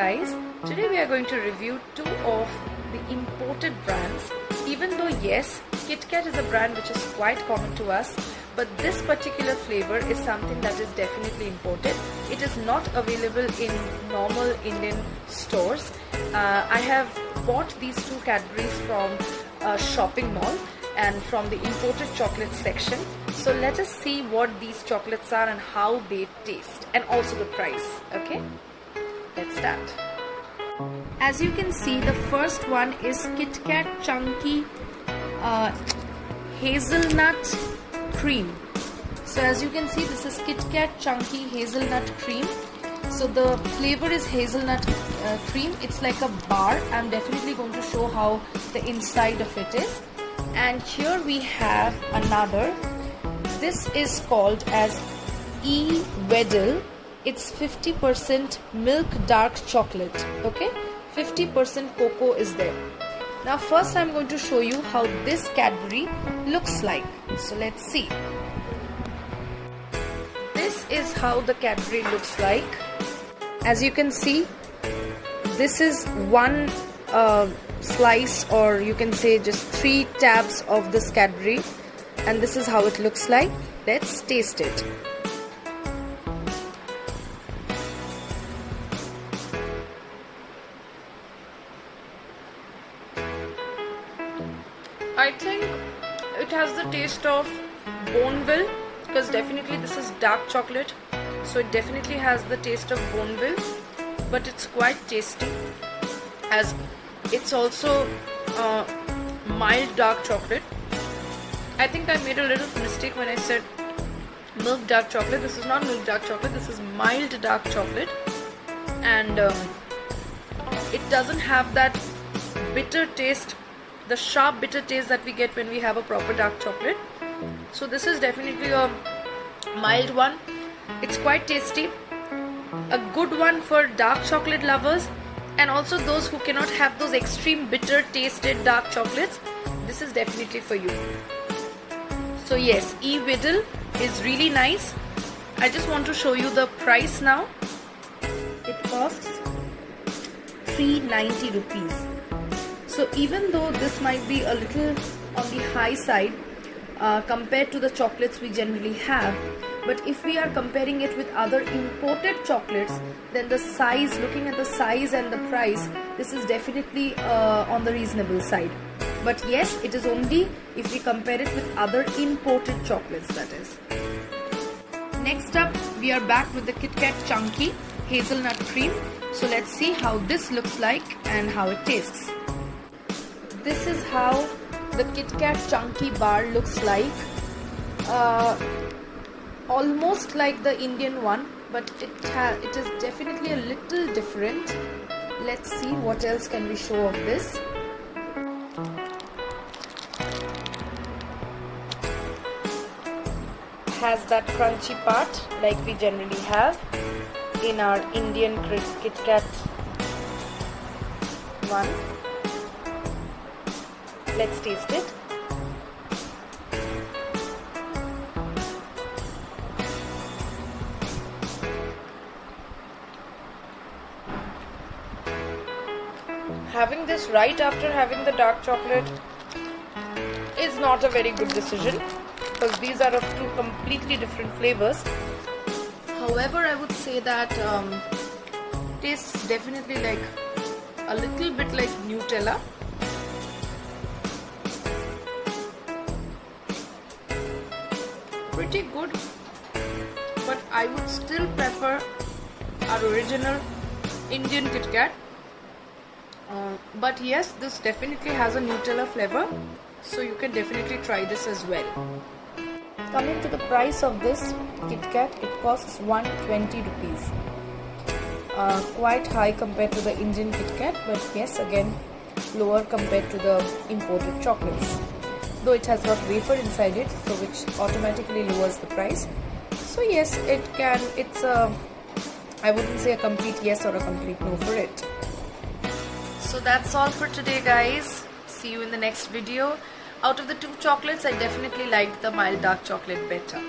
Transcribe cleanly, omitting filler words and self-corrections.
guys, today we are going to review two of the imported brands. Even though yes, KitKat is a brand which is quite common to us, but this particular flavor is something that is definitely imported. It is not available in normal Indian stores. I have bought these two Cadbury's from a shopping mall and from the imported chocolate section. So let us see what these chocolates are and how they taste, and also the price. Okay, let's start. As you can see, the first one is KitKat Chunky Hazelnut Cream. So as you can see, this is KitKat Chunky Hazelnut Cream. So the flavor is hazelnut cream. It's like a bar. I'm definitely going to show how the inside of it is. And here we have another. This is called as E-Weddle. It's 50% milk dark chocolate. Okay, 50% cocoa is there. Now first I'm going to show you how this Cadbury looks like. So let's see. This is how the Cadbury looks like. As you can see, this is one slice, or you can say just 3 tabs of this Cadbury, and this is how it looks like. Let's taste it. I think it has the taste of Boneville, because definitely this is dark chocolate, so it definitely has the taste of Boneville, but it's quite tasty, as it's also mild dark chocolate. I think I made a little mistake when I said milk dark chocolate. This is not milk dark chocolate, this is mild dark chocolate, and it doesn't have that bitter taste, the sharp bitter taste that we get when we have a proper dark chocolate. So this is definitely a mild one. It's quite tasty, a good one for dark chocolate lovers, and also those who cannot have those extreme bitter tasted dark chocolates. This is definitely for you. So yes, E-Weddle is really nice. I just want to show you the price now. It costs 390 rupees. So even though this might be a little on the high side compared to the chocolates we generally have, but if we are comparing it with other imported chocolates, then the size, looking at the size and the price, this is definitely on the reasonable side. But yes, it is only if we compare it with other imported chocolates, that is. Next up, we are back with the KitKat Chunky Hazelnut Cream. So let's see how this looks like and how it tastes. This is how the KitKat Chunky bar looks like. Almost like the Indian one, but it is definitely a little different. Let's see what else can we show of this. Has that crunchy part like we generally have in our Indian KitKat one. Let's taste it. Having this right after having the dark chocolate is not a very good decision, because these are of two completely different flavors. However, I would say that tastes definitely like a little bit like Nutella. Pretty good, but I would still prefer our original Indian KitKat. But yes, this definitely has a Nutella flavor, so you can definitely try this as well. Coming to the price of this KitKat, it costs 120 rupees. Quite high compared to the Indian KitKat, but yes, again lower compared to the imported chocolates. Though it has got wafer inside it, so which automatically lowers the price. So yes, it's a, I wouldn't say a complete yes or a complete no for it. So that's all for today, guys. See you in the next video. Out of the two chocolates, I definitely liked the mild dark chocolate better.